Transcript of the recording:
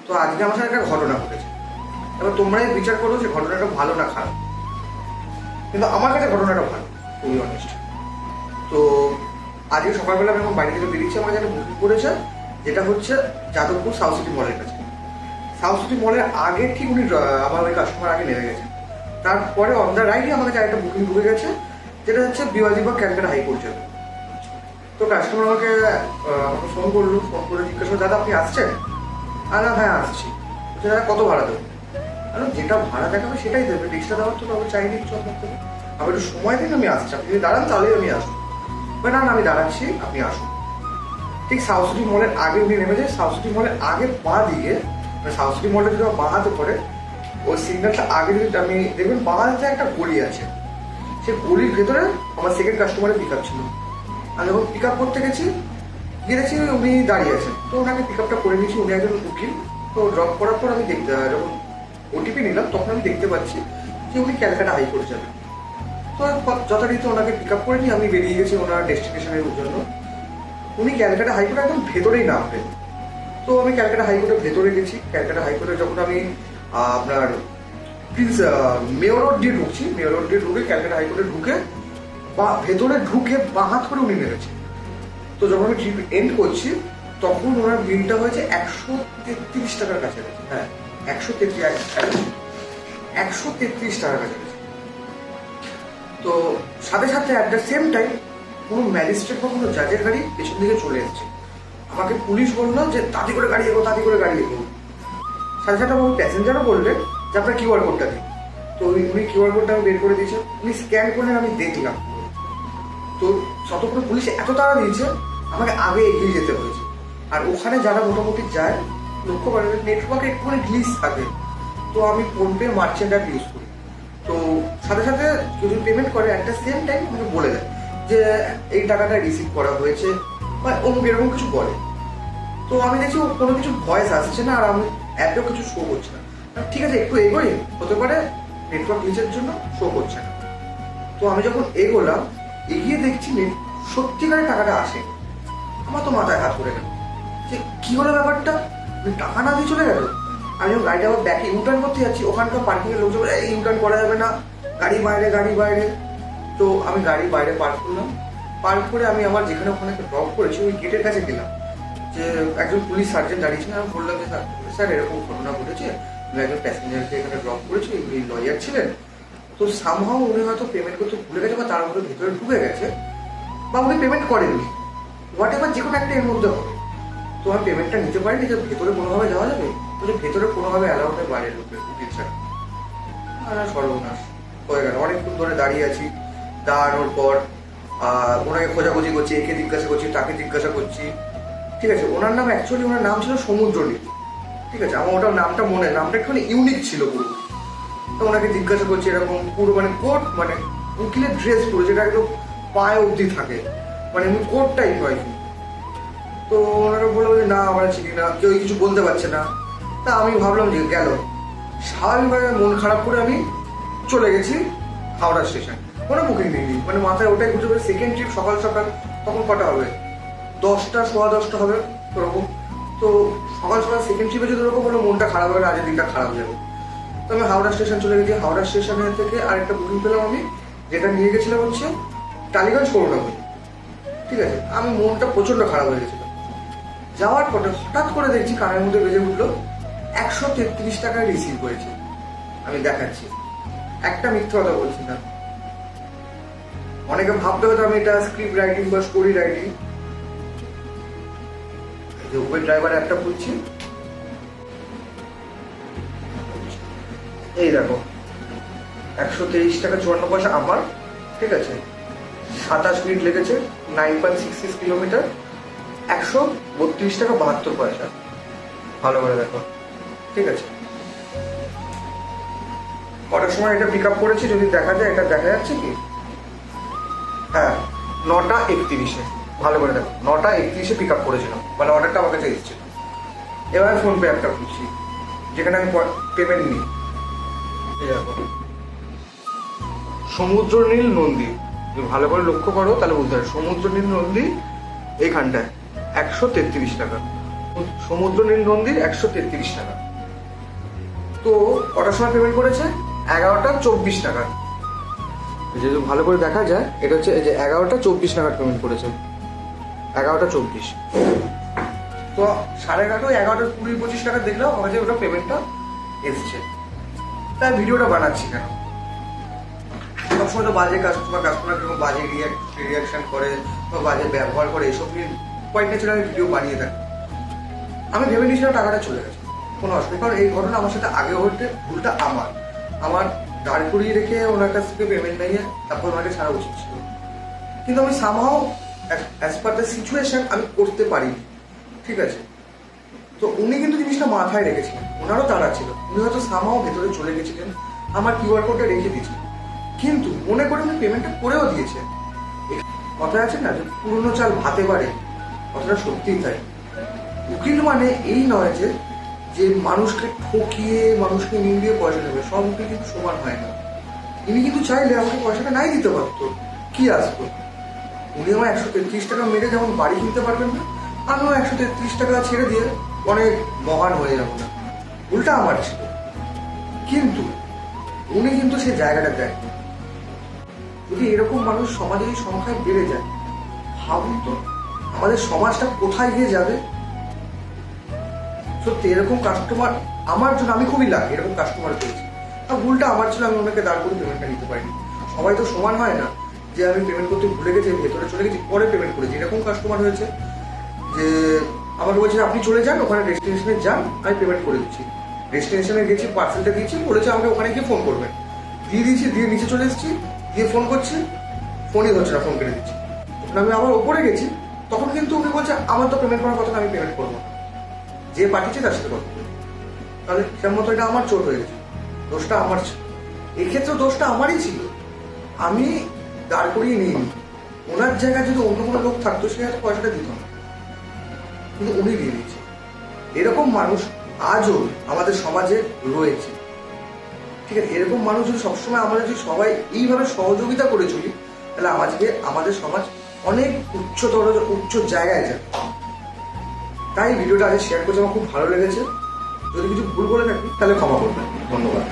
তো আজকে আমার সাথে একটা ঘটনা ঘটেছে। এবার তোমরাই বিচার করো যে ঘটনাটা ভালো না খারাপ। কিন্তু আমার কাছে ঘটনাটা ভালো, খুবই অনেস্ট। তো আজকে সকালবেলা আমি এখন বাড়ি থেকে বেরিয়েছি, আমার যেটা বুকিং করেছে যেটা হচ্ছে যাদবপুর সাউথ সিটি মলের কাছে। সাউথ সিটি মলের আগে ঠিক উনি আমার ওই কাস্টমার আগে নেমে গেছে। তারপরে অন দ্য রাইটই আমার কাছে একটা বুকিং ঢুকে গেছে, যেটা হচ্ছে বিওয়াজি বা ক্যালকাটা হাইকোর্ট যাবে। তো কাস্টমার আমাকে ফোন করলো, ফোন করে জিজ্ঞাসা করলো, দাদা আপনি আসছেন? না হ্যাঁ আসছি। দাদা কত ভাড়া দেবো? যেটা ভাড়া দেখাবে সেটাই দেবে, এক্সট্রা দেওয়ার তো আমি চাইনি কিছু আপনার থেকে। আমি একটু সময় দিন, আমি আসছি, আপনি যদি দাঁড়ান তাহলেই আমি আসবো। না আমি দাঁড়াচ্ছি, আপনি আসুন। ঠিক সাউথ সিটি মলের আগে উনি নেমে যায়। সাউথ সিটি মলের আগে বাঁ দিকে, সাউথ সিটি মলটা যদি বাঁ হাতে পড়ে, ওই সিগন্যালটা আগে যদি আমি দেখবেন বাঁ হাতে একটা গলি আছে, সেই গলির ভেতরে আমার সেকেন্ড কাস্টমারের পিক আপ ছিল। আমি যখন পিক আপ করতে গেছি, গিয়ে দেখছি উনি দাঁড়িয়ে আছেন। তো ওনাকে পিক আপটা করে নিয়েছি, উনি একজন উকিল। তো ড্রপ করার পর আমি দেখতে, যখন ওটিপি নিলাম তখন আমি দেখতে পাচ্ছি যে উনি ক্যালকাটা হাইকোর্ট যাবেন। তো যথারীতি ওনাকে পিক আপ করে নিয়ে আমি বেরিয়ে গেছি ওনার ডেস্টিনেশনের জন্য। উনি ক্যালকাটা হাইকোর্টে একদম ভেতরেই নামবেন। তো আমি ক্যালকাটা হাইকোর্টের ভেতরে গেছি। ক্যালকাটা হাইকোর্টে যখন আমি আপনার মেয়র রোড দিয়ে ঢুকছি, মেয়র রোড দিয়ে ঢুকে ক্যালকাটা হাইকোর্টে ঢুকে বা ভেতরে ঢুকে বাঁ হাত করে উনি নেমেছে। তো যখন আমি ট্রিপ এন্ড করছি তখন ওনার বিলটা হয়েছে 133 টাকার কাছাকাছি। হ্যাঁ 133 টাকার কাছাকাছি। তো সাথে সাথে অ্যাট দ্য সেম টাইম কোনো ম্যাজিস্ট্রেট বা কোনো জাজের গাড়ি পেছন দিকে চলে এসেছে। আমাকে পুলিশ বললো যে তাড়াতাড়ি করে গাড়ি এগো, তাড়াতাড়ি করে গাড়ি এগো। সাথে সাথে আমার প্যাসেঞ্জারও বললেন যে আপনার কিউআর কোডটা দিন। তো উনি কিউআর কোডটা আমি বের করে দিয়েছেন, উনি স্ক্যান করলেন, আমি দেখলাম। তো ততক্ষণ পুলিশ এত তাড়া দিয়েছে আমাকে আগে এগিয়ে যেতে হয়েছে। আর ওখানে যারা মোটামুটি যায় লক্ষ্য করেন নেটওয়ার্কে একটুখানি গ্লিচ থাকে। তো আমি ফোনপে মার্চেন্ট অ্যাপ ইউজ করি। তো সাথে সাথে যদি পেমেন্ট করে অ্যাট দ্য সেম টাইম আমাকে বলে দেয় যে এই টাকাটা রিসিভ করা হয়েছে বা অমুক এরকম কিছু বলে। তো আমি দেখছি কোনো কিছু ভয়েস আসছে না, আর আমি অ্যাপেও কিছু শো করছে না। ঠিক আছে একটু এগোই, হতে পারে নেটওয়ার্ক গ্লিচের জন্য শো করছে না। তো আমি যখন এগোলাম, এগিয়ে দেখছি সত্যিকারের টাকাটা আসে। আমার তো মাথায় হাত পড়ে গেল যে কি হলো ব্যাপারটা, টাকা না দিয়ে চলে গেল। আমি যখন গাড়িটা আবার ব্যাকে ইউটার্ন করতে যাচ্ছি, ওখানকার পার্কিং এর লোকজন এই ইউটার্ন করা যাবে না, গাড়ি বাইরে গাড়ি বাইরে। তো আমি গাড়ি বাইরে পার্ক করলাম। পার্ক করে আমি আমার যেখানে ওখানে ড্রপ করেছি ওই গেটের কাছে গেলাম। যে একজন পুলিশ সার্জেন্ট দাঁড়িয়েছিলেন, আমি বললাম যে স্যার এরকম ঘটনা ঘটেছে, আমি একজন প্যাসেঞ্জারকে এখানে ড্রপ করেছি, উনি লয়ার ছিলেন। তো সামহাও উনি হয়তো পেমেন্ট করতে ভুলে গেছে বা তার মধ্যে ভেতরে ঢুকে গেছে বা উনি পেমেন্ট করেননি, হোয়াট এভার যে কোনো একটা এর মধ্যে হবে। তো আমি পেমেন্টটা নিতে পারিনি, যে ভেতরে কোনোভাবে যাওয়া যাবে, বলে ভেতরে কোনোভাবে অ্যালাউড নেই বাইরের লোকের উকিল ছাড়া। সর্বনাশ হয়ে গেল। অনেকক্ষণ ধরে দাঁড়িয়ে আছি, দাঁড়ানোর পর ওনাকে খোঁজাখুঁজি করছি, একে জিজ্ঞাসা করছি, তাকে জিজ্ঞাসা করছি। ঠিক আছে, ওনার নাম অ্যাকচুয়ালি ওনার নাম ছিল সমুদ্রনীল। ঠিক আছে, আমার ওটার নামটা মনে, নামটা একটুখানি ইউনিক ছিল পুরো। তো ওনাকে জিজ্ঞাসা করছি এরকম পুরো মানে কোট, মানে উকিলের ড্রেস পুরো যেটা একদম পায়ে অবধি থাকে, মানে এমনি কোট টাইপ হয় কি। তো ওনারা বললো যে না আমরা চিনি না, কেউ কিছু বলতে পারছে না। তা আমি ভাবলাম যে গেল, স্বাভাবিকভাবে মন খারাপ করে আমি চলে গেছি হাওড়া স্টেশন। কোনো বুকিং নেই, মানে মাথায় ওটাই ঘুরতে পারে। সেকেন্ড ট্রিপ সকাল সকাল, তখন কটা হবে 10টা, 10:15 হবে ওরকম। তো সকাল সকাল সেকেন্ড ট্রিপে যদি ওরকম হলো মনটা খারাপ হবে, আজের দিনটা খারাপ যাবে। তো আমি হাওড়া স্টেশন চলে গেছি। হাওড়া স্টেশনের থেকে আরেকটা বুকিং পেলাম আমি, যেটা নিয়ে গেছিলাম হচ্ছে টালিগঞ্জ করুণাময়ী। ঠিক আছে, আমি মনটা প্রচন্ড খারাপ হয়ে গেছিল। যাওয়ার পরে হঠাৎ করে দেখছি কানের মধ্যে বেজে উঠলো 133 টাকায় রিসিভ করেছি। আমি দেখাচ্ছি, একটা মিথ্যা কথা বলছি না। অনেকে ভাবতে হতো আমি এটা স্ক্রিপ্ট রাইটিং বা স্টোরি রাইটিং। এই যে উবের ড্রাইভার একটা খুঁজছি, এই দেখো 123 টাকা 54 পয়সা আমার। ঠিক আছে, 27 মিনিট লেগেছে, 9.66 কিলোমিটার, 132 টাকা 72 পয়সা। ভালো করে দেখো। ঠিক আছে, কটার সময় এটা পিক আপ করেছি যদি দেখা যায়, এটা দেখা যাচ্ছে কি? হ্যাঁ 9:31। ভালো করে দেখো, 9:31 পিক আপ করেছিলাম, মানে অর্ডারটা আমার কাছে এসেছিল। এবার ফোনপে একটা খুঁজছি যেখানে আমি পেমেন্ট নিই। এই দেখো সমুদ্রনীল নন্দী, ভালো করে লক্ষ্য করো তাহলে বুঝতে পারো। সমুদ্রনীল নন্দী এইখানটায় 133 টাকা। সমুদ্র নীল মন্দির 133 টাকা। তো কটার সময় পেমেন্ট করেছে? 11টা 24 টাকা। যেহেতু ভালো করে দেখা যায়, এটা হচ্ছে এই যে 11টা 24 টাকার পেমেন্ট করেছে, 11টা 24। তো 11:30 11টা 20-25 টাকা দেখলাম আমার যে ওটা পেমেন্টটা এসছে। তাই ভিডিওটা বানাচ্ছি কেন, সবসময় তো বাজে কাস্টমার কিরকম বাজে রিয়াকশন করে বা বাজে ব্যবহার করে এসব নিয়ে কোয়াইট ন্যাচারাল ভিডিও বানিয়ে দেয়। আমি ভেবে নিয়েছিলাম টাকাটা চলে গেছে, কোনো অসুবিধা, কারণ এই ঘটনা আমার সাথে আগে ঘটতে ভুলটা আমার দাঁড় করিয়ে রেখে ওনার কাছ থেকে পেমেন্ট নিয়ে তারপর ওনাকে ছাড়া উচিত ছিল। কিন্তু আমি somehow as per the situation আমি করতে পারিনি, ঠিক আছে। তো উনি কিন্তু জিনিসটা মাথায় রেখেছিলেন, ওনারও তাড়া ছিল, উনি হয়তো সামহাও ভেতরে চলে গেছিলেন, আমার কিউআর কোডটা রেখে দিয়েছিলেন, কিন্তু মনে করে উনি পেমেন্টটা করেও দিয়েছেন। কথা আছে না যে পুরনো চাল ভাতে পারে, কথাটা সত্যিই তাই। উকিল মানে এই নয় যে মানুষকে ঠকিয়ে মানুষকে নিয়ে পয়সা নেবে, সব উকিল কিন্তু সমান হয় না। ইনি কিন্তু চাইলে আমাকে পয়সাটা নাই দিতে পারতো, কি আসতো। উনি আমার 133 টাকা মেরে যেমন বাড়ি কিনতে পারবেন না, আমিও 133 টাকা ছেড়ে দিয়ে অনেক মহান হয়ে যাবো না, উল্টা আমার ছিল। কিন্তু উনি কিন্তু সেই জায়গাটা দেন। যদি এরকম মানুষ সমাজে এই সংখ্যায় বেড়ে যায়, ভাবুন তো আমাদের সমাজটা কোথায় গিয়ে যাবে। সত্যি এরকম কাস্টমার আমার জন্য আমি খুবই লাকি, এরকম কাস্টমার পেয়েছি। আর ভুলটা আমার ছিল, আমি ওনাকে দাঁড় করে পেমেন্টটা নিতে পারিনি। সবাই তো সমান হয় না, যে আমি পেমেন্ট করতে ভুলে গেছি, ভেতরে চলে গেছি, পরে পেমেন্ট করেছি। এরকম কাস্টমার হয়েছে যে আমাকে বলছে আপনি চলে যান, ওখানে ডেস্টিনেশনে যান, আমি পেমেন্ট করে দিচ্ছি। ডেস্টিনেশনে গেছি, পার্সেলটা দিয়েছি, বলেছে আমাকে ওখানে গিয়ে ফোন করবেন। দিয়ে দিয়েছি, দিয়ে নিচে চলে এসেছি, দিয়ে ফোন করছি, ফোনই ধরছে না, ফোন কেটে দিচ্ছি। তখন আমি আবার ওপরে গেছি, তখন কিন্তু উনি বলছে আমার তো পেমেন্ট করার কথা, আমি পেমেন্ট করবো, যে পাঠিয়েছে তার সাথে কথা। তাহলে সের মতো এটা আমার চোট হয়ে গেছে, দোষটা আমার ছিল। এক্ষেত্রে দোষটা আমারই ছিল, আমি দাঁড় করিয়ে নিইনি। ওনার জায়গায় যদি অন্য কোনো লোক থাকতো, সে হয়তো পয়সাটা দিত না, কিন্তু উনি দিয়ে দিয়েছে। এরকম মানুষ আজও আমাদের সমাজে রয়েছে, ঠিক আছে। এরকম মানুষ যদি সবসময় আমরা যদি সবাই এইভাবে সহযোগিতা করে চলি, তাহলে আমাদের সমাজ অনেক উচ্চ জায়গায় যাবে। তাই ভিডিওটা আজ শেয়ার করছি, আমার খুব ভালো লেগেছে। যদি কিছু ভুল বলে থাকি তাহলে ক্ষমা করবেন, ধন্যবাদ।